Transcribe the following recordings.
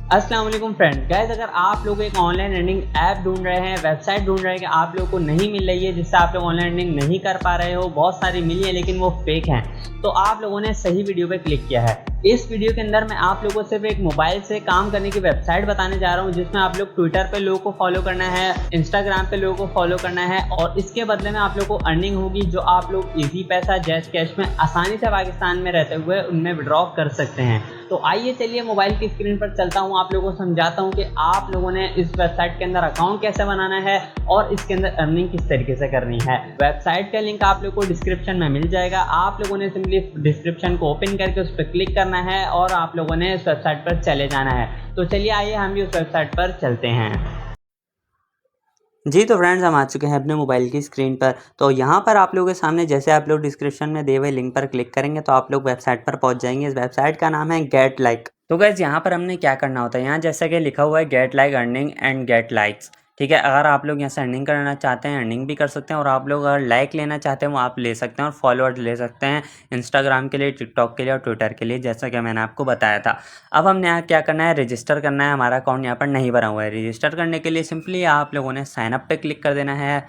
अस्सलाम वालेकुम friend guys, अगर आप लोग एक ऑनलाइन अर्निंग ऐप ढूंढ रहे हैं, वेबसाइट ढूंढ रहे हैं कि आप लोगों को नहीं मिल रही है, जिससे आप लोग ऑनलाइन अर्निंग नहीं कर पा रहे हो, बहुत सारी मिली है लेकिन वो फेक हैं, तो आप लोगों ने सही वीडियो पे क्लिक किया है। इस वीडियो के अंदर मैं आप लोगों को सिर्फ एक मोबाइल से काम करने की वेबसाइट बताने जा रहा हूँ, जिसमें आप लोग ट्विटर पे लोगों को फॉलो करना है, इंस्टाग्राम पे लोगों को फॉलो करना है और इसके बदले में आप लोग को अर्निंग होगी, जो आप लोग इजी पैसा जैज़ कैश में आसानी से पाकिस्तान में रहते हुए उनमें विड्रॉ कर सकते हैं। तो आइए चलिए मोबाइल की स्क्रीन पर चलता हूँ, आप लोगों को समझाता हूँ कि आप लोगों ने इस वेबसाइट के अंदर अकाउंट कैसे बनाना है और इसके अंदर अर्निंग किस तरीके से करनी है। वेबसाइट का लिंक आप लोगों को डिस्क्रिप्शन में मिल जाएगा। आप लोगों ने सिंपली डिस्क्रिप्शन को ओपन करके उस पर क्लिक करना है और आप लोगों ने इस वेबसाइट पर चले जाना है। तो चलिए आइए हम भी उस वेबसाइट पर चलते हैं। जी तो फ्रेंड्स, हम आ चुके हैं अपने मोबाइल की स्क्रीन पर। तो यहाँ पर आप लोगों के सामने जैसे आप लोग डिस्क्रिप्शन में दिए हुए लिंक पर क्लिक करेंगे तो आप लोग वेबसाइट पर पहुँच जाएंगे। इस वेबसाइट का नाम है गेट लाइक। तो गाइस यहाँ पर हमने क्या करना होता है, यहाँ जैसा कि लिखा हुआ है get like earning and get likes. ठीक है, अगर आप लोग यहाँ से अर्निंग करना चाहते हैं अर्निंग भी कर सकते हैं और आप लोग अगर लाइक लेना चाहते हैं वो आप ले सकते हैं और फॉलोअर्स ले सकते हैं इंस्टाग्राम के लिए, टिकटॉक के लिए और ट्विटर के लिए, जैसा कि मैंने आपको बताया था। अब हमने यहाँ क्या करना है, रजिस्टर करना है। हमारा अकाउंट यहाँ पर नहीं बना हुआ है। रजिस्टर करने के लिए सिंपली आप लोगों ने साइन अप पे क्लिक कर देना है।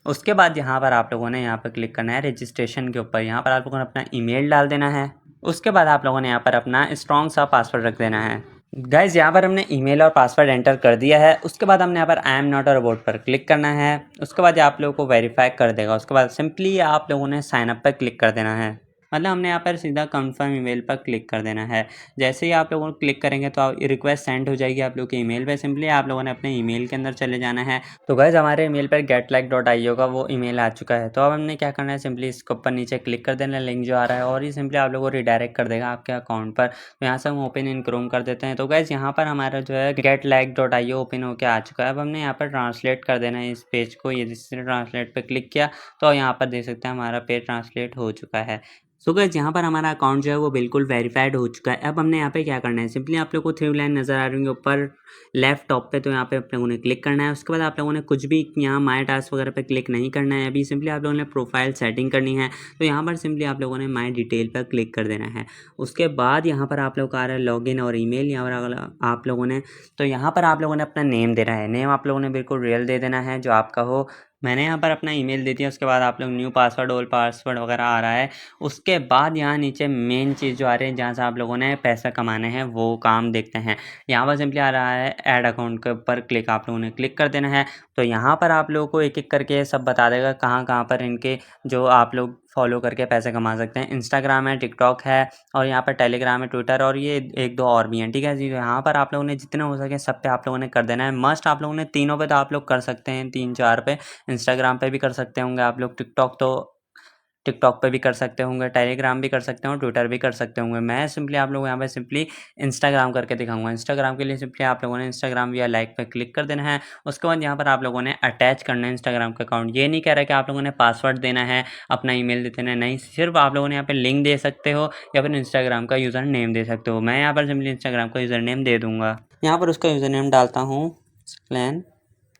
उसके बाद यहाँ पर आप लोगों ने यहाँ पर क्लिक करना है रजिस्ट्रेशन के ऊपर। यहाँ पर आप लोगों ने अपना ईमेल डाल देना है। उसके बाद आप लोगों ने यहाँ पर अपना स्ट्रॉन्ग सा पासवर्ड रख देना है। गाइज यहाँ पर हमने ईमेल और पासवर्ड एंटर कर दिया है। उसके बाद हमने यहाँ पर I am not a robot पर क्लिक करना है। उसके बाद आप लोगों को वेरीफाई कर देगा। उसके बाद सिंपली आप लोगों ने साइन अप पर क्लिक कर देना है। मतलब हमने यहाँ पर सीधा कंफर्म ईमेल पर क्लिक कर देना है। जैसे ही आप लोगों को क्लिक करेंगे तो रिक्वेस्ट सेंड हो जाएगी आप लोगों के ईमेल पे। सिंपली आप लोगों ने अपने ईमेल के अंदर चले जाना है। तो गाइज हमारे ईमेल पर getlike.io का वो ईमेल आ चुका है। तो अब हमने क्या करना है, सिंपली इसके ऊपर नीचे क्लिक कर देना, लिंक जो आ रहा है, और ये सिंपली आप लोगों को रिडायरेक्ट कर देगा आपके अकाउंट पर। तो यहाँ से हम ओपन इन क्रोम कर देते हैं। तो गाइज यहाँ पर हमारा जो है getlike.io ओपन होकर आ चुका है। अब हमने यहाँ पर ट्रांसलेट कर देना है इस पेज को। ये जिसने ट्रांसलेट पर क्लिक किया तो यहाँ पर देख सकते हैं हमारा पेज ट्रांसलेट हो चुका है। सो गाइस यहाँ पर हमारा अकाउंट जो है वो बिल्कुल वेरीफाइड हो चुका है। अब हमने यहाँ पे क्या करना है, सिंपली आप लोगों को 3 लाइन नज़र आ रही होंगी ऊपर लेफ्ट टॉप पे, तो यहाँ पे आप लोगों ने क्लिक करना है। उसके बाद आप लोगों ने कुछ भी यहाँ माई टास्क वगैरह पे क्लिक नहीं करना है। अभी सिंपली आप लोगों ने प्रोफाइल सेटिंग करनी है। तो यहाँ पर सिंपली आप लोगों ने माई डिटेल पर क्लिक कर देना है। उसके बाद यहाँ पर आप लोग का आ रहा है लॉगिन और ईमेल। यहाँ पर आप लोगों ने यहाँ पर आप लोगों ने अपना नेम देना है। नेम आप लोगों ने बिल्कुल रियल दे देना है जो आपका हो। मैंने यहाँ पर अपना ईमेल दे दिया। उसके बाद आप लोग न्यू पासवर्ड, ओल्ड पासवर्ड वगैरह आ रहा है। उसके बाद यहाँ नीचे मेन चीज़ जो आ रही है जहाँ से आप लोगों ने पैसा कमाने हैं वो काम देखते हैं। यहाँ पर सिंपली आ रहा है ऐड अकाउंट के ऊपर क्लिक, आप लोगों ने क्लिक कर देना है। तो यहाँ पर आप लोगों को एक एक करके सब बता देगा कहाँ कहाँ पर इनके जो आप लोग फॉलो करके पैसे कमा सकते हैं। इंस्टाग्राम है, टिकटॉक है और यहाँ पर टेलीग्राम है, ट्विटर और ये 1-2 और भी हैं। ठीक है जी, तो यहाँ पर आप लोगों ने जितने हो सके सब पे आप लोगों ने कर देना है। मस्ट आप लोगों ने तीनों पे तो आप लोग कर सकते हैं, 3-4 पे। इंस्टाग्राम पे भी कर सकते होंगे आप लोग, टिकटॉक पे भी कर सकते होंगे, टेलीग्राम भी कर सकते हैं और ट्विटर भी कर सकते होंगे। मैं सिंपली आप लोगों को यहाँ पे सिंपली इंस्टाग्राम करके दिखाऊंगा। इंस्टाग्राम के लिए सिंपली आप लोगों ने इंस्टाग्राम या लाइक पे क्लिक कर देना है। उसके बाद यहाँ पर आप लोगों ने अटैच करना है इंस्टाग्राम का अकाउंट। ये नहीं कह रहा कि आप लोगों ने पासवर्ड देना है, अपना ईमेल दे देना है, नहीं, सिर्फ आप लोगों ने यहाँ पे लिंक दे सकते हो या फिर इंस्टाग्राम का यूज़र नेम दे सकते हो। मैं यहाँ पर सिंपली इंस्टाग्राम का यूज़र नेम दे दूँगा। यहाँ पर उसका यूज़र नेम डालता हूँ प्लान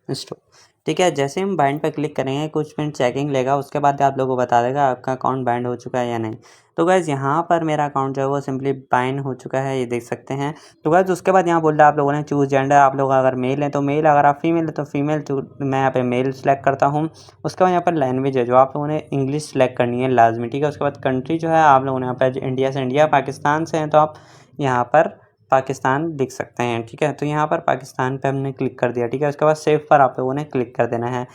स्टोर। ठीक है, जैसे हम बाइंड पर क्लिक करेंगे कुछ मिनट चेकिंग लेगा। उसके बाद आप लोगों को बता देगा आपका अकाउंट बाइंड हो चुका है या नहीं। तो गाइज़ यहाँ पर मेरा अकाउंट जो है वो सिंपली बाइंड हो चुका है, ये देख सकते हैं। तो गाइज़ उसके बाद यहाँ बोल रहा है आप लोगों ने चूज़ जेंडर। आप लोग अगर मेल हैं तो मेल, अगर आप फीमेल है तो फीमेल। तो मैं यहाँ पे मेल सेलेक्ट करता हूँ। उसके बाद यहाँ पर लैंग्वेज है जो आप लोगों ने इंग्लिश सेलेक्ट करनी है लाजमी। ठीक है, उसके बाद कंट्री जो है आप लोगों ने यहाँ पर इंडिया से इंडिया, पाकिस्तान से हैं तो आप यहाँ पर पाकिस्तान लिख सकते हैं। ठीक है, तो यहाँ पर पाकिस्तान पे हमने क्लिक कर दिया। ठीक है, उसके बाद सेव पर आप लोगों ने क्लिक कर देना है।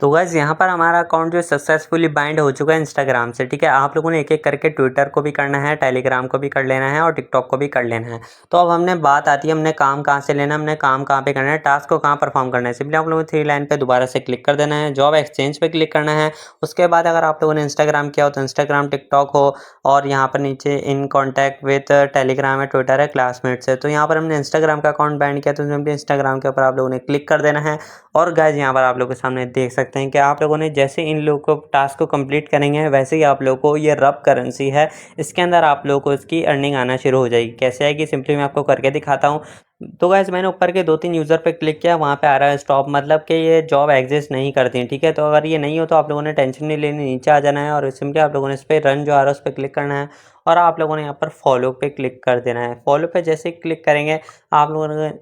तो गाइस यहाँ पर हमारा अकाउंट जो सक्सेसफुली बाइंड हो चुका है इंस्टाग्राम से। ठीक है, आप लोगों ने एक एक करके ट्विटर को भी करना है, टेलीग्राम को भी कर लेना है और टिकटॉक को भी कर लेना है। तो अब हमने बात आती है हमने काम कहाँ से लेना है, हमने काम कहाँ पे करना है, टास्क को कहाँ परफॉर्म करना है। सिंपली आप लोगों को 3 लाइन पे दोबारा से क्लिक कर देना है, जॉब एक्सचेंज पे क्लिक करना है। उसके बाद अगर आप लोगों ने इंस्टाग्राम किया हो तो इंस्टाग्राम, टिकटॉक हो और यहाँ पर नीचे इन कॉन्टैक्ट विद टेलीग्राम है, ट्विटर है, क्लासमेट्स है। तो यहाँ पर हमने इंस्टाग्राम का अकाउंट बाइंड किया तो सिंपली इंस्टाग्राम के ऊपर आप लोगों ने क्लिक कर देना है। और गाइज यहाँ पर आप लोगों के सामने देख सकते हैं कि आप लोगों ने जैसे इन लोगों को टास्क को कंप्लीट करेंगे वैसे ही आप लोगों को ये रब करेंसी है, इसके अंदर आप लोगों को इसकी अर्निंग आना शुरू हो जाएगी। कैसे आएगी, सिंपली मैं आपको करके दिखाता हूँ। तो गाइस मैंने ऊपर के 2-3 यूज़र पे क्लिक किया, वहाँ पे आ रहा है स्टॉप, मतलब कि ये जॉब एग्जिस्ट नहीं करती है। ठीक है, तो अगर ये नहीं हो तो आप लोगों ने टेंशन नहीं लेनी, नीचे आ जाना है और सिंपली आप लोगों ने इस पर रन जो आ रहा है उस पर क्लिक करना है और आप लोगों ने यहाँ पर फॉलो पे क्लिक कर देना है। फॉलो पे जैसे ही क्लिक करेंगे आप लोगों ने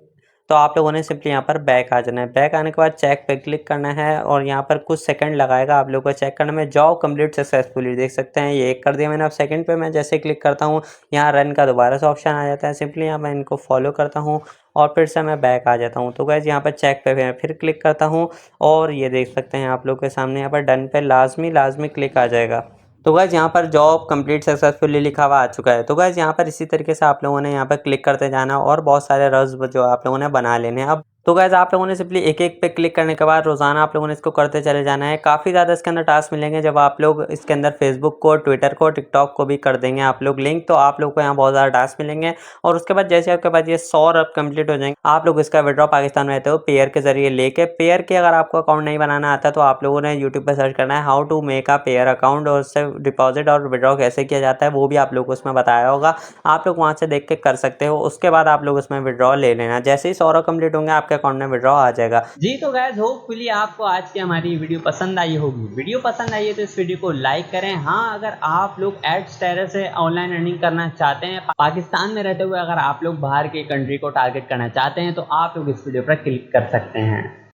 तो आप लोगों ने सिंपली यहाँ पर बैक आ जाना है। बैक आने के बाद चेक पे क्लिक करना है और यहाँ पर कुछ सेकंड लगाएगा आप लोगों को चेक करने में। जॉब कंप्लीट सक्सेसफुली देख सकते हैं, ये एक कर दिया मैंने। अब सेकंड पे मैं जैसे क्लिक करता हूँ यहाँ रन का दोबारा से ऑप्शन आ जाता है। सिंपली यहाँ मैं इनको फॉलो करता हूँ और फिर से मैं बैक आ जाता हूँ। तो गाइस यहाँ पर चेक पे फिर क्लिक करता हूँ और ये देख सकते हैं आप लोग के सामने यहाँ पर डन पे लाजमी क्लिक आ जाएगा। तो गाइस यहाँ पर जॉब कंप्लीट सक्सेसफुली लिखा हुआ आ चुका है। तो गाइस यहाँ पर इसी तरीके से आप लोगों ने यहाँ पर क्लिक करते जाना और बहुत सारे रज़ जो आप लोगों ने बना लेने हैं। अब तो गाइस आप लोगों ने सिंपली एक-एक पे क्लिक करने के बाद रोज़ाना आप लोगों ने इसको करते चले जाना है। काफ़ी ज़्यादा इसके अंदर टास्क मिलेंगे जब आप लोग इसके अंदर फेसबुक को, ट्विटर को, टिकटॉक को भी कर देंगे आप लोग लिंक, तो आप लोग को यहाँ बहुत ज़्यादा टास्क मिलेंगे। और उसके बाद जैसे आपके पास ये 100 रब कंप्लीट हो जाएंगे, आप लोग इसका विड्रॉ पाकिस्तान में रहते हो पेयर के जरिए लेके। पेयर के अगर आपको अकाउंट नहीं बनाना आता तो आप लोगों ने यूट्यूब पर सर्च करना है how to make a pair account और उससे डिपॉजिट और विड्रॉ कैसे किया जाता है, वो भी आप लोग को उसमें बताया होगा। आप लोग वहाँ से देख के कर सकते हो। उसके बाद आप लोग उसमें विड्रॉ ले लेना। जैसे ही 100 कंप्लीट होंगे आपके अकाउंट में विड्रॉ आ जाएगा। जी तो गाइस होपफुली आपको आज की हमारी वीडियो पसंद आई होगी। वीडियो पसंद आई है तो इस वीडियो को लाइक करें। हाँ, अगर आप लोग एड्स तरह से ऑनलाइन अर्निंग करना चाहते हैं पाकिस्तान में रहते हुए, अगर आप लोग बाहर के कंट्री को टारगेट करना चाहते हैं तो आप लोग इस वीडियो पर क्लिक कर सकते हैं।